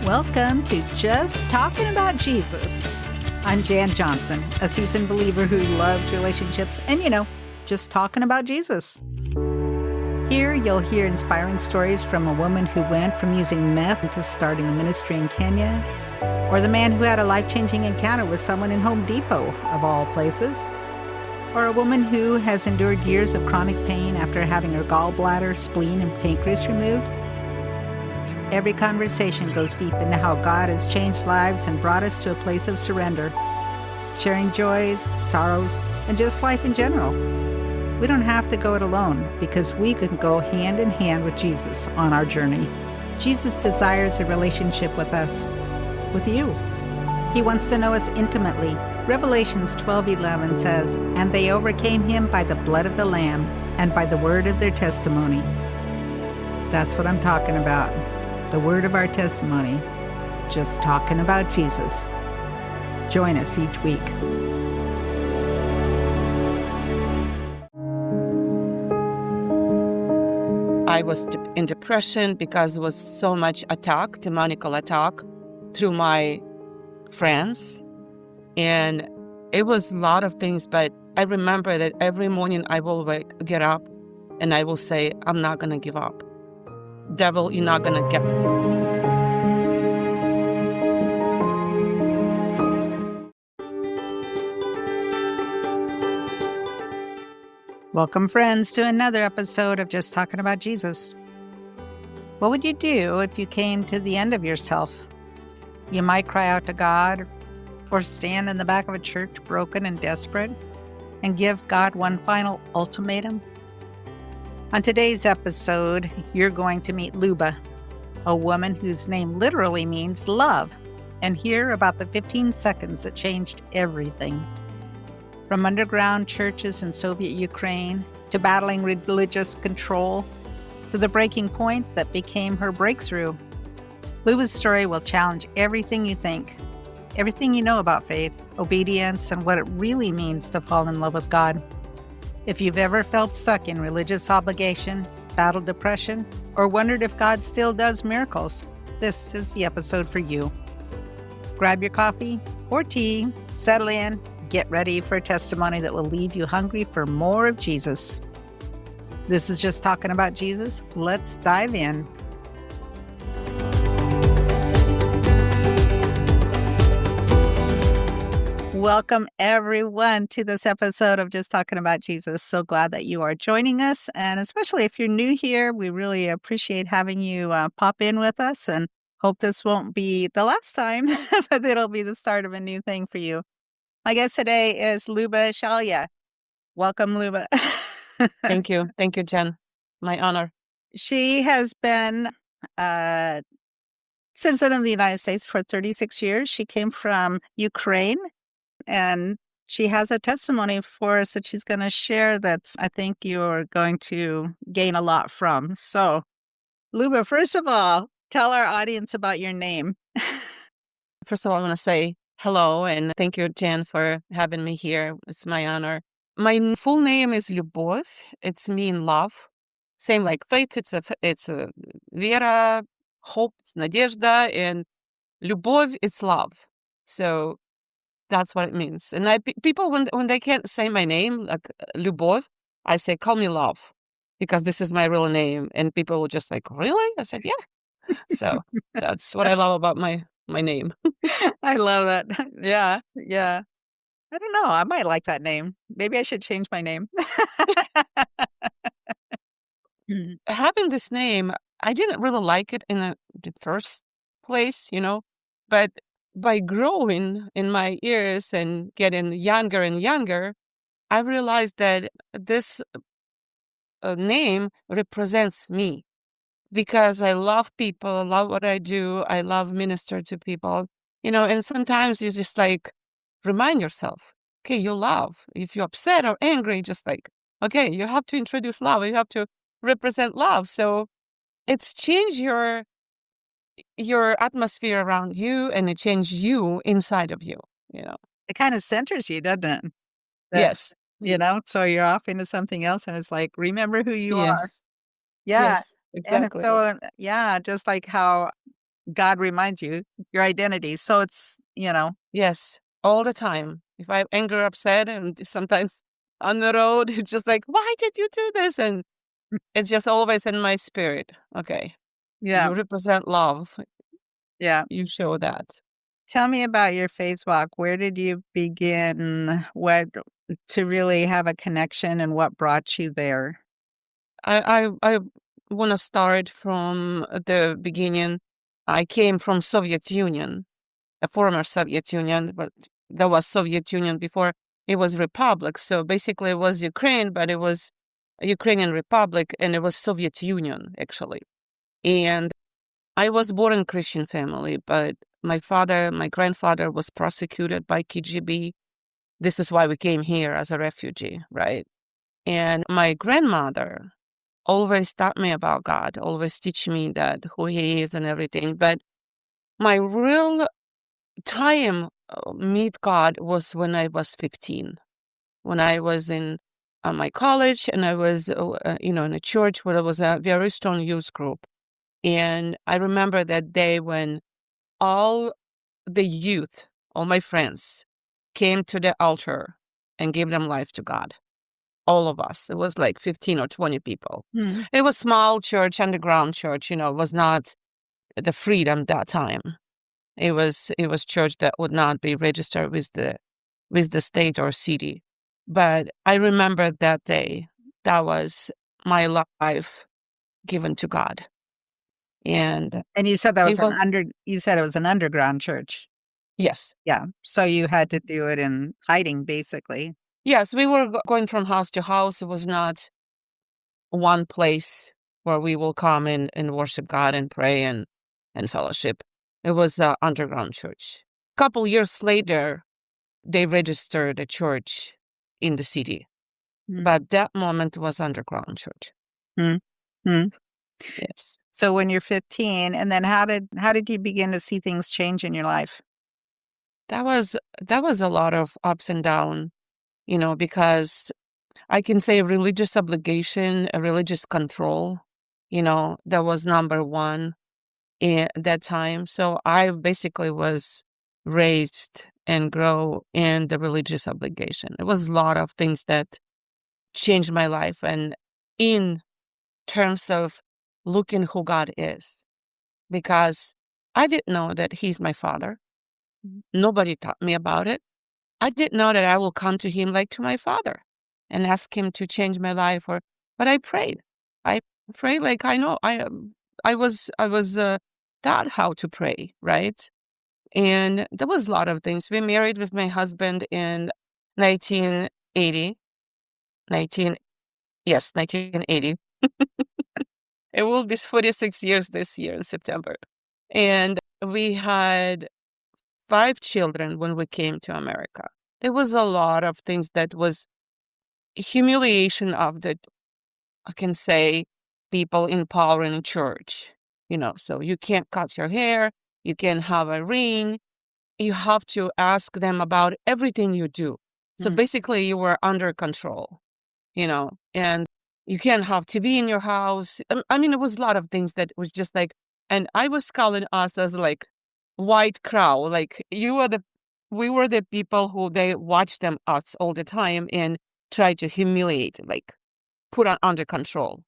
Welcome to Just Talking About Jesus. I'm Jan Johnson, a seasoned believer who loves relationships and, just talking about Jesus. Here you'll hear inspiring stories from a woman who went from using meth to starting a ministry in Kenya, or the man who had a life-changing encounter with someone in Home Depot, of all places, or a woman who has endured years of chronic pain after having her gallbladder, spleen, and pancreas removed. Every conversation goes deep into how God has changed lives and brought us to a place of surrender, sharing joys, sorrows, and just life in general. We don't have to go it alone because we can go hand in hand with Jesus on our journey. Jesus desires a relationship with us, with you. He wants to know us intimately. Revelations 12:11 says, "And they overcame him by the blood of the Lamb and by the word of their testimony." That's what I'm talking about. The word of our testimony. Just talking about Jesus. Join us each week. I was in depression because it was so much attack, demonical attack through my friends. And it was a lot of things, but I remember that every morning I will get up and I will say, I'm not going to give up. Devil, you're not going to get me. Welcome, friends, to another episode of Just Talking About Jesus. What would you do if you came to the end of yourself? You might cry out to God or stand in the back of a church broken and desperate and give God one final ultimatum. On today's episode, you're going to meet Luba, a woman whose name literally means love, and hear about the 15 seconds that changed everything. From underground churches in Soviet Ukraine to battling religious control to the breaking point that became her breakthrough, Luba's story will challenge everything you think, everything you know about faith, obedience, and what it really means to fall in love with God. If you've ever felt stuck in religious obligation, battled depression, or wondered if God still does miracles, this is the episode for you. Grab your coffee or tea, settle in, get ready for a testimony that will leave you hungry for more of Jesus. This is Just Talking About Jesus. Let's dive in. Welcome, everyone, to this episode of Just Talking About Jesus. So glad that you are joining us. And especially if you're new here, we really appreciate having you pop in with us, and hope this won't be the last time, but it'll be the start of a new thing for you. My guest today is Luba Shalya. Welcome, Luba. Thank you. Thank you, Jen. My honor. She has been a citizen of the United States for 36 years. She came from Ukraine, and she has a testimony for us that she's going to share that I think you're going to gain a lot from. So, Luba, first of all, tell our audience about your name. First of all, I want to say hello and thank you, Jen, for having me here. It's my honor. My full name is Lyubov. It's mean love. Same like faith. It's a Vera, hope, it's Nadezhda, and Lyubov, it's love. So that's what it means. And people, when they can't say my name, like Lyubov, I say, call me love, because this is my real name. And people will just like, really? I said, yeah. So that's what I love about my name. I love that. Yeah. I don't know. I might like that name. Maybe I should change my name. Having this name, I didn't really like it in the first place, but by growing in my years and getting younger and younger, I realized that this name represents me, because I love people, I love what I do, I love minister to people, and sometimes you just like remind yourself, okay, you love. If you're upset or angry, just like, okay, you have to introduce love, you have to represent love. So it's changed your atmosphere around you, and it changed you inside of you. It kind of centers you, doesn't it? Yes. So you're off into something else, and it's like, remember who you are. Yes. Yeah. Yes, And exactly. so, just like how God reminds you your identity. So it's, Yes, all the time. If I'm angry, upset, and sometimes on the road, it's just like, why did you do this? And it's just always in my spirit. Okay, yeah, you represent love. yeah. You show that. Tell me about your faith walk. Where did you begin? What to really have a connection and what brought you there? I want to start from the beginning. I came from Soviet Union, a former Soviet Union, but there was Soviet Union before it was republic. So basically, it was Ukraine, but it was a Ukrainian republic, and it was Soviet Union actually. And I was born in Christian family, but my grandfather was prosecuted by KGB. This is why we came here as a refugee, right? And my grandmother always taught me about God, always teach me that who He is and everything. But my real time meet God was when I was 15, when I was in my college, and I was, in a church where there was a very strong youth group. And I remember that day when all the youth, all my friends, came to the altar and gave them life to God. All of us. It was like 15 or 20 people. Hmm. It was small church, underground church, it was not the freedom that time. It was church that would not be registered with the state or city. But I remember that day. That was my life given to God. And And you said that it was was, you said it was an underground church. yes. Yeah. So you had to do it in hiding, basically. Yes, we were going from house to house. It was not one place where we will come and worship God and pray and fellowship. It was an underground church. A couple years later, they registered a church in the city. Mm. But that moment was underground church. Mm. Mm. Yes. So when you're 15, and then how did you begin to see things change in your life? That was a lot of ups and downs, because I can say religious obligation, a religious control, that was number one at that time. So I basically was raised and grow in the religious obligation. It was a lot of things that changed my life. And in terms of looking who God is, because I didn't know that He's my Father. Nobody taught me about it. I didn't know that I will come to Him like to my Father and ask Him to change my life. But I prayed. I prayed like I know I was taught how to pray, right? And there was a lot of things. We married with my husband in 1980. 19 yes, 1980. It will be 46 years this year in September. And we had 5 children when we came to America. There was a lot of things that was humiliation of the, I can say, people in power in church. So you can't cut your hair, you can't have a ring, you have to ask them about everything you do. So Mm. basically, you were under control, and you can't have TV in your house. I mean, it was a lot of things that was just like, and I was calling us as like white crowd, like we were the people who they watch them us all the time and try to humiliate, like put under control.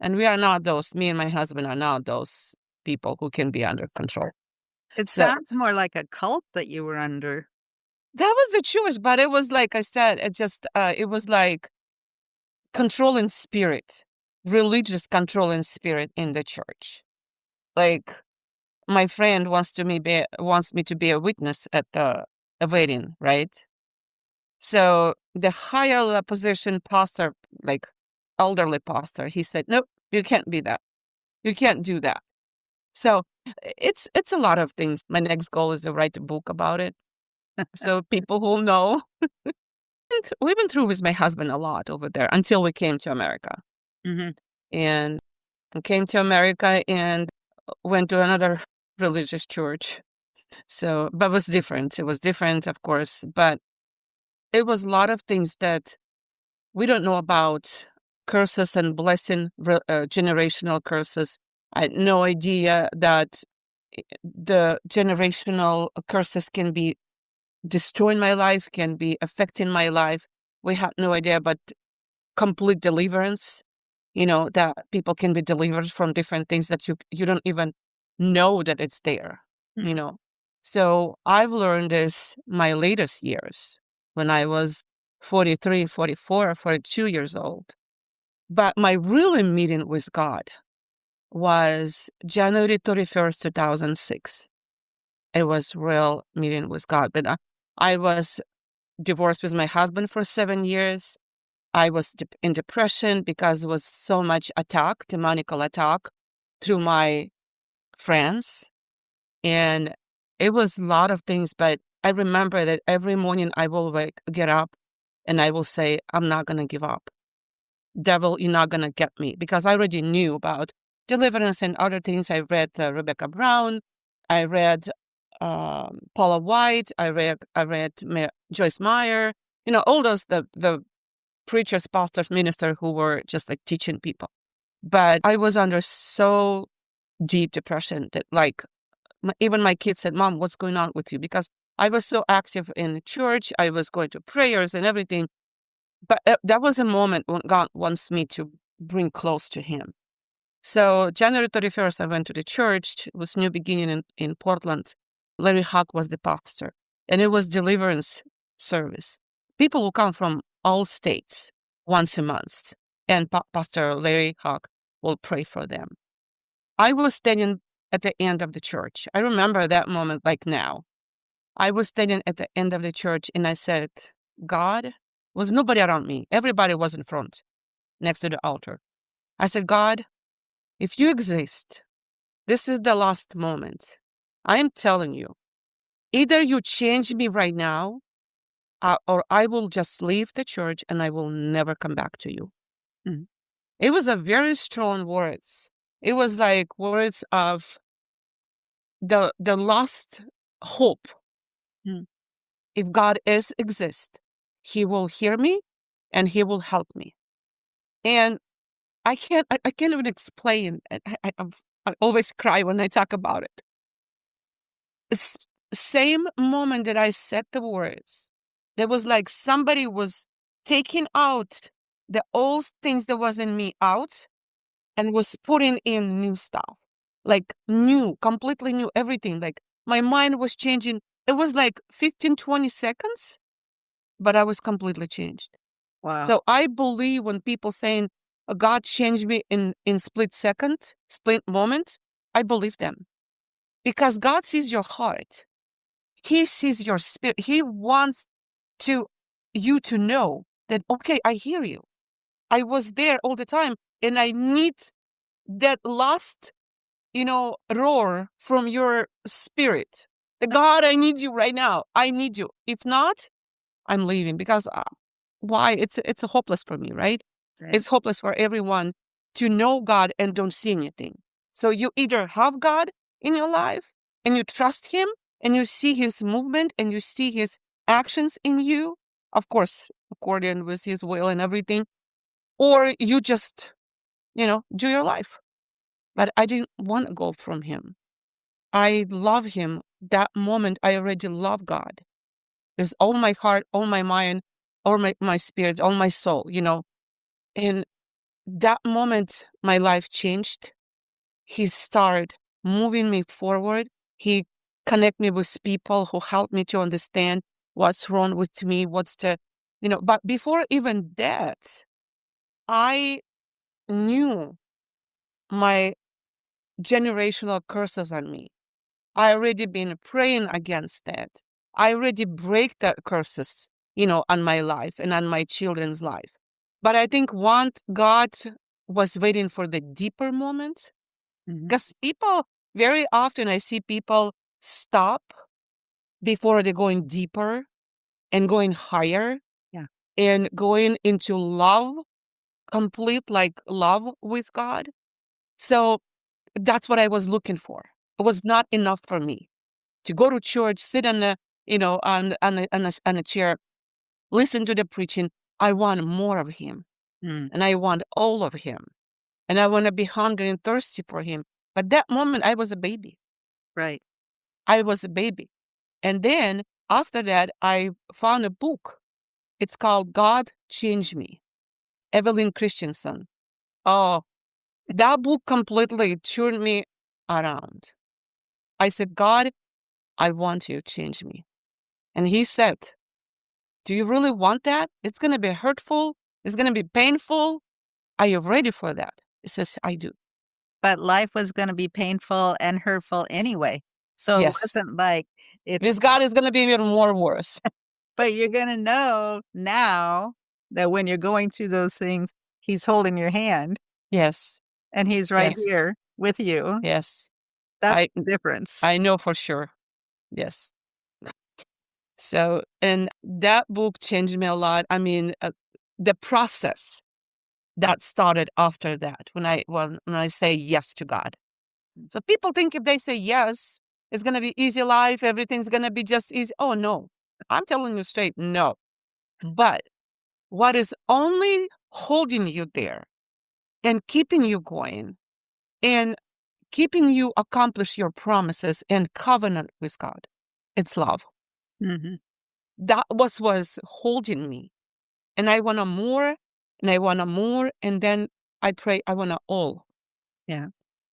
And we are not those, me and my husband are not those people who can be under control. It So sounds more like a cult that you were under. that was the choice, but it was like I said, it was like controlling spirit, religious controlling spirit in the church. Like my friend wants me to be a witness at a wedding, right? So the higher position pastor, like elderly pastor, he said, "Nope, you can't be that. You can't do that." So it's a lot of things. My next goal is to write a book about it, so people will know. And we've been through with my husband a lot over there until we came to America. Hmm. And I came to America and went to another religious church. So, but it was different. It was different, of course, but it was a lot of things that we don't know about curses and blessing, generational curses. I had no idea that the generational curses can be destroying my life, can be affecting my life. We had no idea, but complete deliverance, that people can be delivered from different things that you don't even know that it's there, you know. So I've learned this my latest years when I was 43, 44, 42 years old. But my real meeting with God was January 31st, 2006. It was real meeting with God. But I was divorced with my husband for 7 years. I was in depression because it was so much attack, demonical attack through my friends. And it was a lot of things, but I remember that every morning I will get up and I will say, I'm not going to give up. Devil, you're not going to get me, because I already knew about deliverance and other things. I read Rebecca Brown. I read Paula White. I read Joyce Meyer. All those, the preachers, pastors, ministers who were just like teaching people. But I was under so deep depression that even my kids said, Mom, what's going on with you? Because I was so active in the church. I was going to prayers and everything. But that was a moment when God wants me to bring close to him. So January 31st, I went to the church. It was New Beginning in Portland. Larry Huck was the pastor. And it was deliverance service. People who come from all states once a month. And Pastor Larry Huck will pray for them. I was standing at the end of the church. I remember that moment like now. I was standing at the end of the church and I said, God, was nobody around me. Everybody was in front, next to the altar. I said, God, if you exist, this is the last moment. I am telling you, either you change me right now, or I will just leave the church and I will never come back to you. Mm-hmm. It was a very strong words. It was like words of the lost hope. Mm-hmm. If God exists, he will hear me and he will help me. And I can't even explain. I always cry when I talk about it. It's same moment that I said the words, there was like somebody was taking out the old things that was in me out and was putting in new stuff, like new, completely new, everything. Like my mind was changing. It was like 15, 20 seconds, but I was completely changed. Wow. So I believe when people saying God changed me in split moment, I believe them. Because God sees your heart. He sees your spirit. He wants you to know that, okay, I hear you. I was there all the time and I need that last, roar from your spirit. God, I need you right now. I need you. If not, I'm leaving, because why? It's hopeless for me, right? It's hopeless for everyone to know God and don't see anything. So you either have God in your life and you trust him and you see his movement and you see his actions in you, of course, according with his will and everything, or you just, do your life. But I didn't want to go from him. I love him. That moment, I already love God. There's all my heart, all my mind, all my spirit, all my soul, And that moment, my life changed. He started moving me forward. He connected me with people who helped me to understand what's wrong with me, but before even that, I knew my generational curses on me. I already been praying against that. I already break the curses, on my life and on my children's life. But I think God was waiting for the deeper moment. Because people, very often I see people stop before they're going deeper and going higher. Yeah. And going into love, complete love with God. So that's what I was looking for. It was not enough for me to go to church, sit on the, on a chair, listen to the preaching. I want more of him. And I want all of him. And I want to be hungry and thirsty for him. But that moment, I was a baby. Right. I was a baby. And then after that, I found a book. It's called God Changed Me, Evelyn Christensen. Oh, that book completely turned me around. I said, God, I want you to change me. And he said, do you really want that? It's going to be hurtful. It's going to be painful. Are you ready for that? He says, I do. But life was going to be painful and hurtful anyway. So it Yes. wasn't like it's, This God is going to be even more worse. but you're going to know now that when you're going through those things, he's holding your hand Yes. and he's right Yes. here with you. Yes. That's the difference. I know for sure. Yes. So, and that book changed me a lot. I mean, the process that started after that when I say yes to God. So people think if they say yes, it's going to be easy life, everything's going to be just easy. Oh no. I'm telling you straight, no. But what is only holding you there and keeping you going and keeping you accomplish your promises and covenant with God, it's love. Mm-hmm. That was holding me. And I want to more, and I want to more. And then I pray, I want to all. Yeah.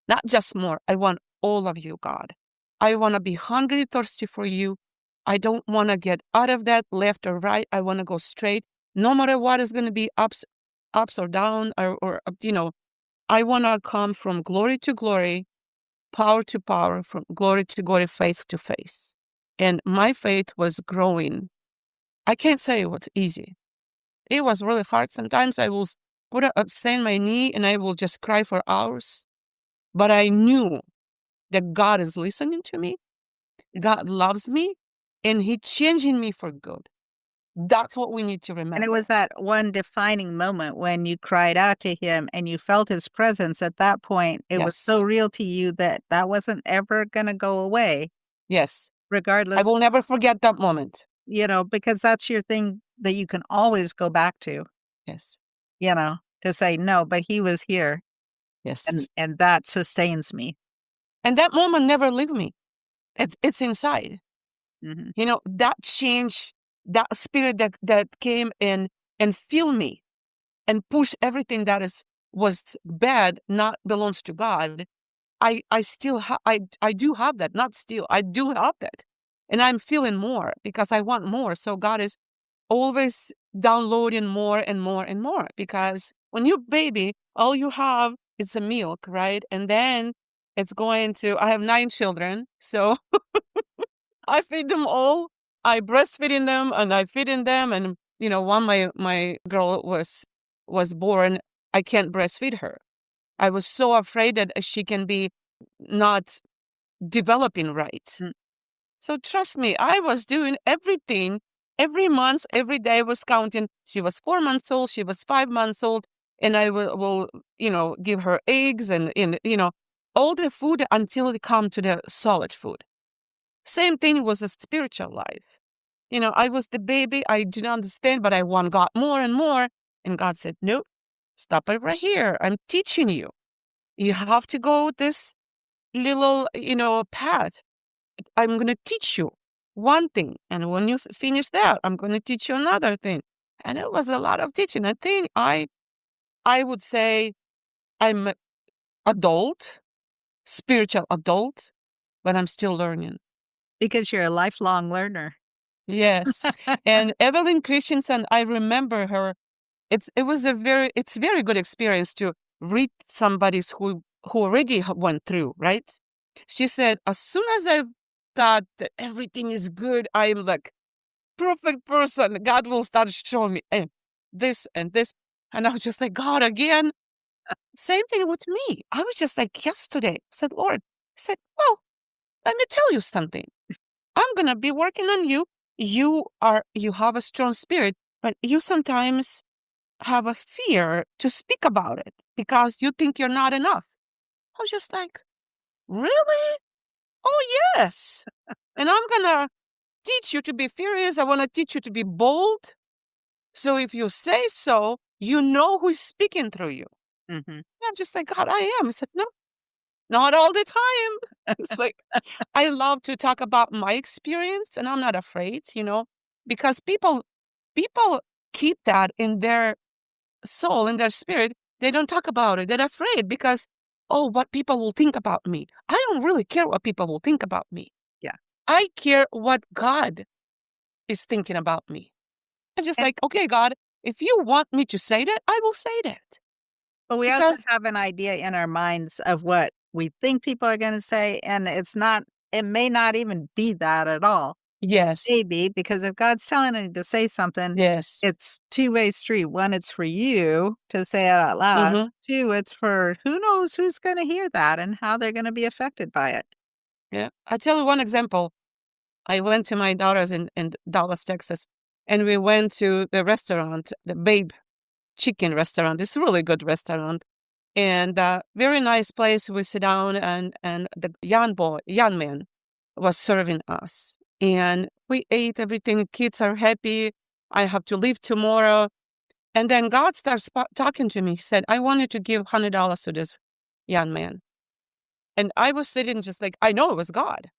Not just more. I want all of you, God. I want to be hungry, thirsty for you. I don't want to get out of that left or right. I want to go straight. No matter what is going to be ups or down or I want to come from glory to glory, power to power, from glory to glory, faith to faith. And my faith was growing. I can't say it was easy. It was really hard. Sometimes I will stand my knee and I will just cry for hours. But I knew that God is listening to me. God loves me and He's changing me for good. That's what we need to remember. And it was that one defining moment when you cried out to him and you felt his presence at that point. It was so real to you that that wasn't ever going to go away. Yes. Regardless. I will never forget that moment. Because that's your thing that you can always go back to. Yes. To say, no, but he was here. Yes. And that sustains me. And that moment never leave me. It's inside. Mm-hmm. That change, that spirit that came in and filled me and push everything that was bad, not belongs to God. I still I do have that, not still. I do have that. And I'm feeling more because I want more. So God is always downloading more and more and more, because when you're baby, all you have is a milk, right? And then it's going to, I have 9 children, so I feed them all. I breastfeeding them and I feeding them. And, when my girl was born, I can't breastfeed her. I was so afraid that she can be not developing right. So trust me, I was doing everything. Every month, every day I was counting. She was 4 months old. She was 5 months old. And I will give her eggs and all the food until it come to the solid food. Same thing was a spiritual life. I was the baby. I didn't understand, but I want God more and more. And God said, nope, stop it right here. I'm teaching you. You have to go this little, path. I'm going to teach you one thing. And when you finish that, I'm going to teach you another thing. And it was a lot of teaching. I think I would say I'm adult, spiritual adult, but I'm still learning. Because you're a lifelong learner. Yes. And Evelyn Christensen, I remember her. It's a very good experience to read somebody who already went through, right? She said, as soon as I thought that everything is good, I'm like perfect person. God will start showing me this and this. And I was just like, God, again. Same thing with me. I was just like yesterday. I said, Lord, I said, well, let me tell you something. I'm going to be working on you. You have a strong spirit, but you sometimes have a fear to speak about it because you think you're not enough. I was just like, really? Oh, yes. And I'm going to teach you to be furious. I want to teach you to be bold. So if you say so, you know who's speaking through you. Mm-hmm. I'm just like, God, I am. I said, no, not all the time. It's like, I love to talk about my experience, and I'm not afraid, because people keep that in their soul, in their spirit. They don't talk about it. They're afraid because, oh, what people will think about me. I don't really care what people will think about me. Yeah. I care what God is thinking about me. I'm just And, like, okay, God, if you want me to say that, I will say that. but we also Because, have an idea in our minds of what we think people are going to say, and it may not even be that at all. yes, Maybe, because if God's telling you to say something, yes. it's two-way street. One, it's for you to say it out loud. Mm-hmm. Two, it's for who knows who's going to hear that and how they're going to be affected by it. Yeah. I'll tell you one example. I went to my daughter's in Dallas, Texas, and we went to the restaurant, the Babe Chicken restaurant. It's a really good restaurant. And very nice place. We sit down, and the young man was serving us. And we ate everything. Kids are happy. I have to leave tomorrow. And then God starts talking to me. He said, I want you to give $100 to this young man. And I was sitting just like, I know it was God.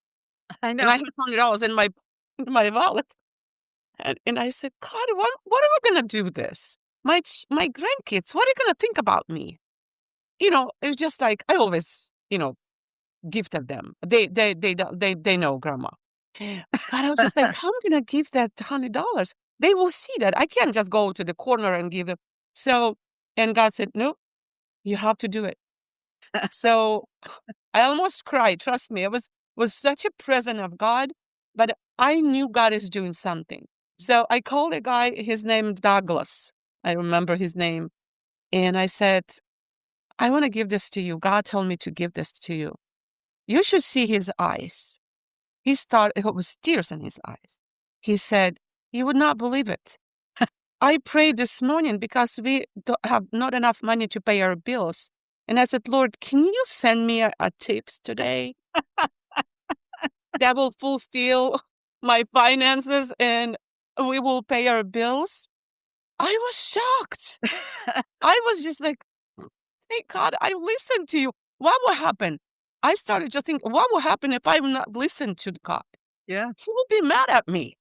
I And know. I had $100 in my wallet. And I said, God, what are we going to do this? My grandkids, what are you going to think about me? It's just like I always, gifted them. They know grandma. But I was just like, how am I going to give that $100? They will see that. I can't just go to the corner and give them. So, and God said, no, you have to do it. So I almost cried. Trust me, it was such a presence of God, but I knew God is doing something. So I called a guy, his name Douglas. I remember his name. And I said, I want to give this to you. God told me to give this to you. You should see his eyes. It was tears in his eyes. He said, you would not believe it. I prayed this morning because we don't have not enough money to pay our bills. And I said, Lord, can you send me a tips today that will fulfill my finances and we will pay our bills? I was shocked. I was just like, thank God I listened to you. What will happen? I started just thinking, what will happen if I will not listen to God? Yeah. He will be mad at me.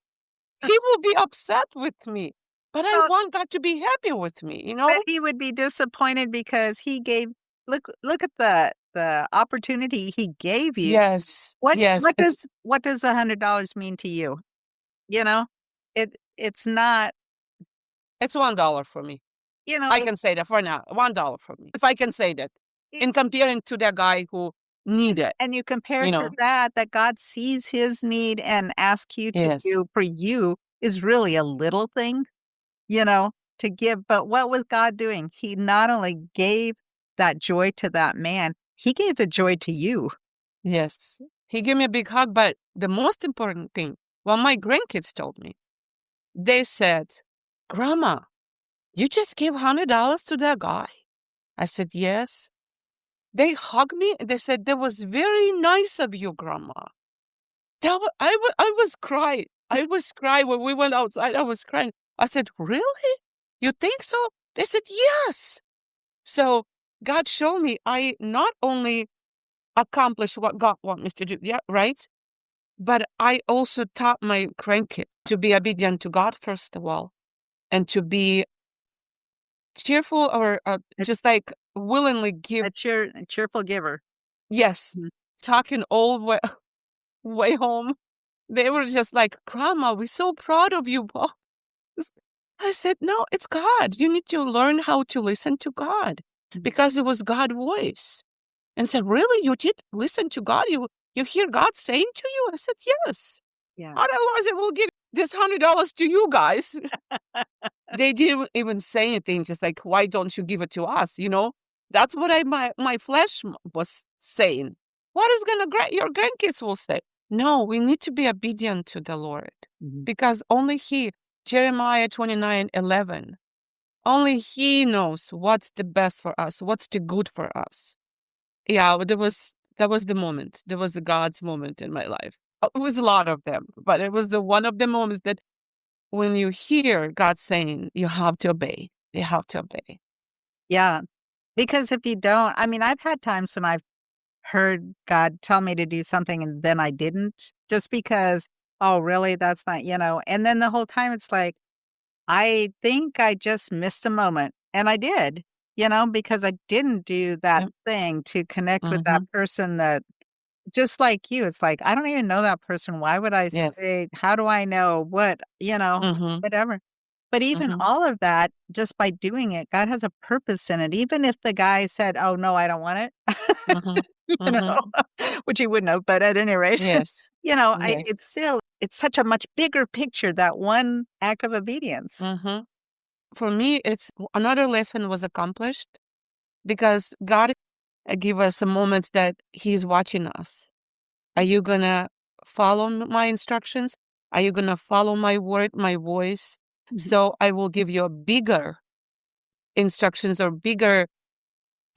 He will be upset with me. But I Well, want God to be happy with me, but he would be disappointed because he gave look at the opportunity he gave you. Yes, What yes. what does $100 mean to you? You know? It's not, It's $1 for me. I it, can say that for now. $1 for me. If I can say that. it, In comparing to that guy who needed, and you compare you to know. that God sees his need and asks you to Yes. do for you is really a little thing, you know, to give. But what was God doing? He not only gave that joy to that man, he gave the joy to you. Yes. He gave me a big hug, but the most important thing, what my grandkids told me, they said, Grandma, you just gave $100 to that guy? I said, yes. They hugged me. They said, that was very nice of you, Grandma. I was crying. I was crying when we went outside. I was crying. I said, really? You think so? They said, yes. So God showed me I not only accomplished what God wants me to do, yeah, right? But I also taught my grandkids to be obedient to God, first of all, and to be cheerful or A, just like willingly give. a cheerful giver. Yes, Mhm. talking all way home. They were just like, Grandma, we're so proud of you, Bob. I said, no, it's God. You need to learn how to listen to God Mhm. because it was God's voice. And said, really? You did listen to God? You hear God saying to you? I said, yes. Yeah. Otherwise, I will give this $100 to you guys. They didn't even say anything. Just like, why don't you give it to us? That's what my flesh was saying. What is your grandkids will say? No, we need to be obedient to the Lord Mhm. because only He, Jeremiah 29:11, only He knows what's the best for us, what's the good for us. Yeah, but that was the moment. There was a God's moment in my life. It was a lot of them, but it was the one of the moments that when you hear God saying, you have to obey. You have to obey. Yeah. Because if you don't, I mean, I've had times when I've heard God tell me to do something and then I didn't, just because, oh, really? That's not, and then the whole time it's like, I think I just missed a moment. And I did, because I didn't do that Yep. thing to connect with that Mm-hmm. person that, just like you, it's like, I don't even know that person. Why would I Yes. say, how do I know what, Mm-hmm. whatever. But even Mm-hmm. all of that, just by doing it, God has a purpose in it. Even if the guy said, oh, no, I don't want it, Mm-hmm. Mm-hmm. which he wouldn't have, but at any rate, Yes. Yes. it's such a much bigger picture, that one act of obedience. Mm-hmm. For me, it's another lesson was accomplished because God give us a moment that He's watching us. Are you gonna follow my instructions? Are you gonna follow my word, my voice? Mhm. So I will give you a bigger instructions or bigger.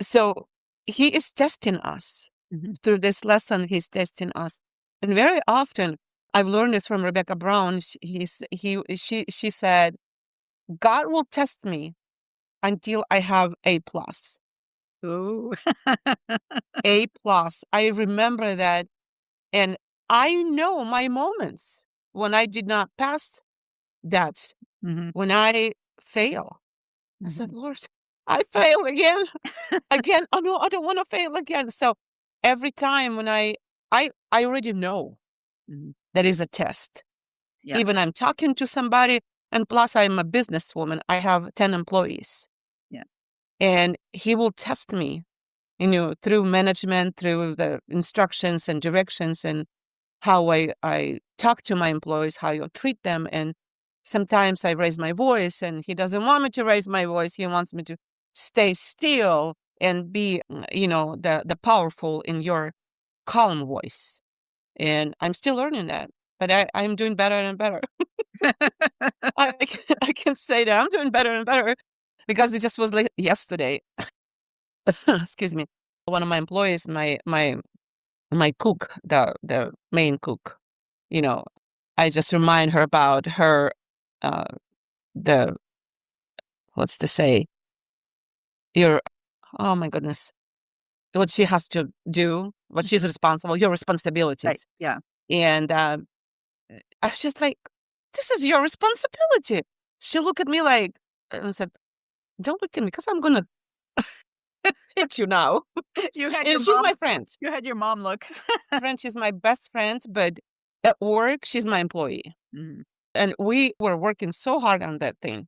So He is testing us Mhm. through this lesson. He's testing us, and very often I've learned this from Rebecca Brown. She said, God will test me until I have A+. Ooh. A+. I remember that. And I know my moments when I did not pass that, Mhm. when I fail. I said, Mhm. Lord, I fail again. Again. Oh no, I don't want to fail again. So every time when I already know Mhm. that is a test. Yeah. Even I'm talking to somebody, and plus I'm a businesswoman. I have 10 employees. Yeah. And he will test me, through management, through the instructions and directions and how I talk to my employees, how you treat them. And sometimes I raise my voice and he doesn't want me to raise my voice. He wants me to stay still and be, the powerful in your calm voice. And I'm still learning that, but I'm doing better and better. I can say that I'm doing better and better because it just was like yesterday. Excuse me. One of my employees, my cook, the main cook, you know, I just remind her about her, uh, the, what's to say, your, oh my goodness, what she has to do, what she's responsible, your Right. responsibilities. Yeah. And I was just like, this is your responsibility. She looked at me like, and said, don't look at me because I'm going to hit you now. You had your And she's mom my friend. look. She's my best friend, but at work, she's my employee. Mhm. And we were working so hard on that thing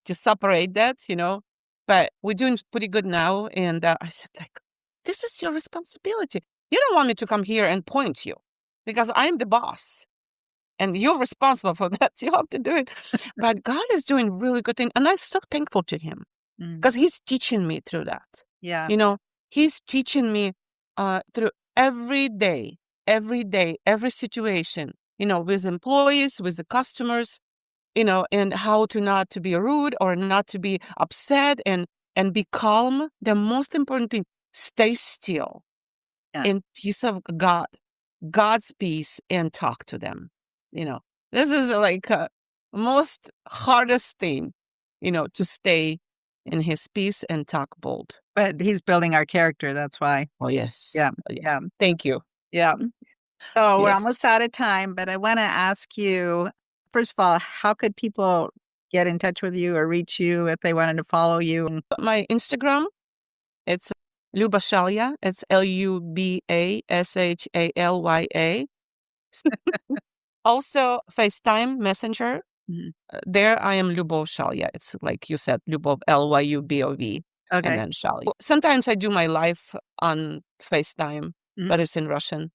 to separate that, but we're doing pretty good now. And I said, like, this is your responsibility. You don't want me to come here and point you because I'm the boss and you're responsible for that. So you have to do it. But God is doing really good things. And I'm so thankful to him Mhm. because he's teaching me through that. Yeah. You know, he's teaching me through every day, every situation, with employees, with the customers, and how to not to be rude or not to be upset and be calm. The most important thing, stay still Yeah. in peace of God, God's peace, and talk to them. This is like most hardest thing, to stay in his peace and talk bold. But he's building our character, that's why. Oh, yes. Yeah. Oh, yeah. Yeah. Thank you. Yeah. So we're almost Yes. out of time, but I want to ask you, first of all, how could people get in touch with you or reach you if they wanted to follow you? My Instagram, it's Luba Shalya. It's LubaShalya. Also, FaceTime Messenger. Mhm. There I am Lyubov Shalya. It's like you said, Lyubov, Lyubov, and Okay. then Shalya. Sometimes I do my live on FaceTime, Mhm. but it's in Russian.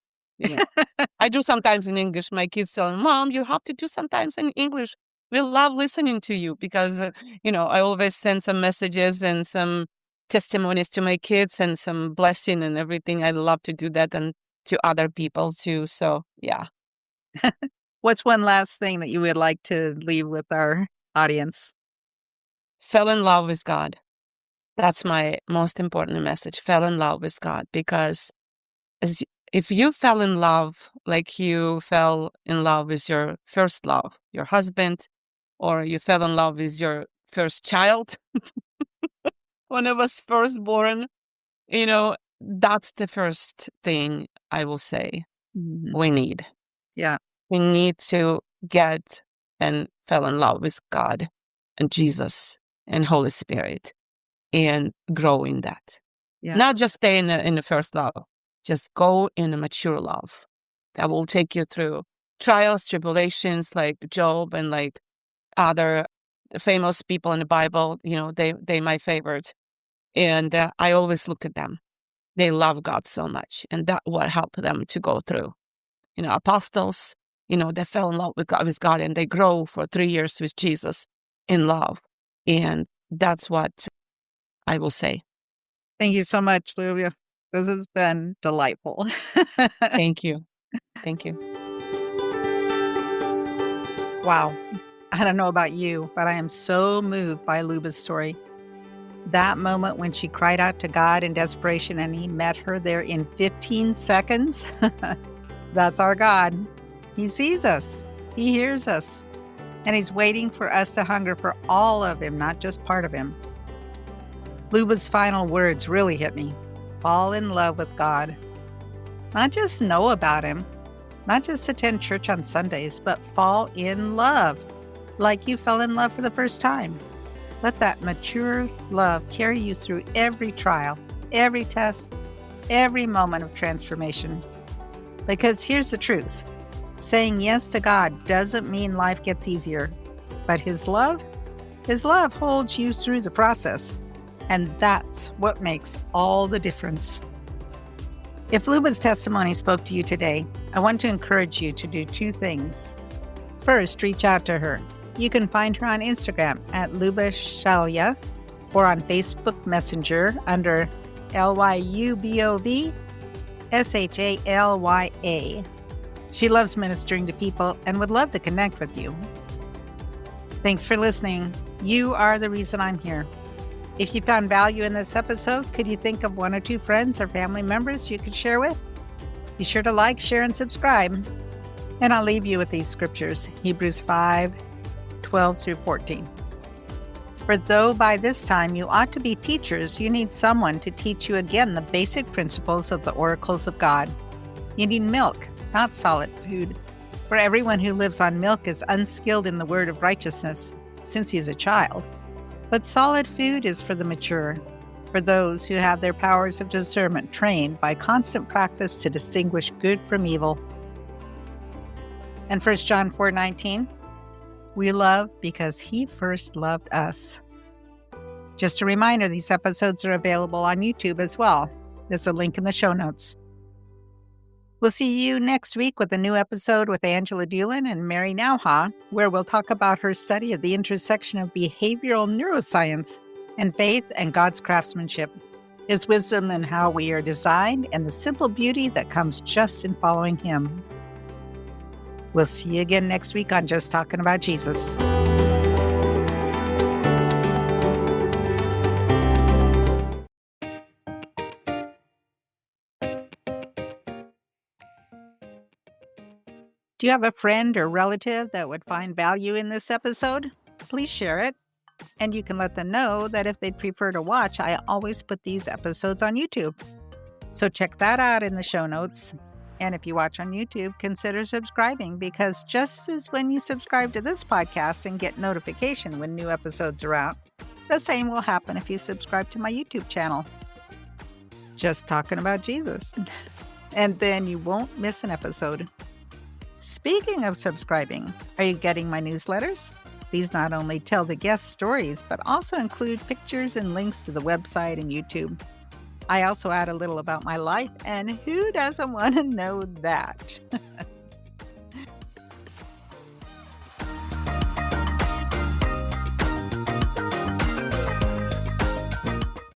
I do sometimes in English. My kids tell me, Mom, you have to do sometimes in English. We love listening to you because, I always send some messages and some testimonies to my kids and some blessing and everything. I love to do that and to other people too. So, yeah. What's one last thing that you would like to leave with our audience? Fell in love with God. That's my most important message. Fell in love with God because as if you fell in love like you fell in love with your first love, your husband, or you fell in love with your first child when it was first born, you know, that's the first thing I will say Mhm. we need. Yeah. We need to get and fall in love with God and Jesus and Holy Spirit and grow in that. Yeah. Not just stay in the first love, just go in a mature love that will take you through trials, tribulations like Job and like other famous people in the Bible. They my favorite. And I always look at them. They love God so much. And that what helped them to go through. Apostles, they fell in love with God and they grow for 3 years with Jesus in love. And that's what I will say. Thank you so much, Luba. This has been delightful. Thank you. Thank you. Wow. I don't know about you, but I am so moved by Luba's story. That moment when she cried out to God in desperation and he met her there in 15 seconds. That's our God. He sees us. He hears us. And he's waiting for us to hunger for all of him, not just part of him. Luba's final words really hit me. Fall in love with God. Not just know about him, not just attend church on Sundays, but fall in love, like you fell in love for the first time. Let that mature love carry you through every trial, every test, every moment of transformation. Because here's the truth. Saying yes to God doesn't mean life gets easier, but His love holds you through the process. And that's what makes all the difference. If Luba's testimony spoke to you today, I want to encourage you to do 2 things. First, reach out to her. You can find her on Instagram at Luba Shalya or on Facebook Messenger under LYUBOV SHALYA. She loves ministering to people and would love to connect with you. Thanks for listening. You are the reason I'm here. If you found value in this episode, could you think of 1 or 2 friends or family members you could share with? Be sure to like, share, and subscribe. And I'll leave you with these scriptures, Hebrews 5:12-14. For though by this time you ought to be teachers, you need someone to teach you again the basic principles of the oracles of God. You need milk, not solid food. For everyone who lives on milk is unskilled in the word of righteousness, since he is a child. But solid food is for the mature, for those who have their powers of discernment trained by constant practice to distinguish good from evil. And 1 John 4:19, we love because He first loved us. Just a reminder, these episodes are available on YouTube as well. There's a link in the show notes. We'll see you next week with a new episode with Angela Doolin and Mary Nauha, where we'll talk about her study of the intersection of behavioral neuroscience and faith and God's craftsmanship, His wisdom and how we are designed, and the simple beauty that comes just in following Him. We'll see you again next week on Just Talking About Jesus. Do you have a friend or relative that would find value in this episode? Please share it. And you can let them know that if they'd prefer to watch, I always put these episodes on YouTube. So check that out in the show notes. And if you watch on YouTube, consider subscribing, because just as when you subscribe to this podcast and get notification when new episodes are out, the same will happen if you subscribe to my YouTube channel. Just Talking About Jesus. And then you won't miss an episode. Speaking of subscribing, are you getting my newsletters? These not only tell the guest stories, but also include pictures and links to the website and YouTube. I also add a little about my life, and who doesn't want to know that?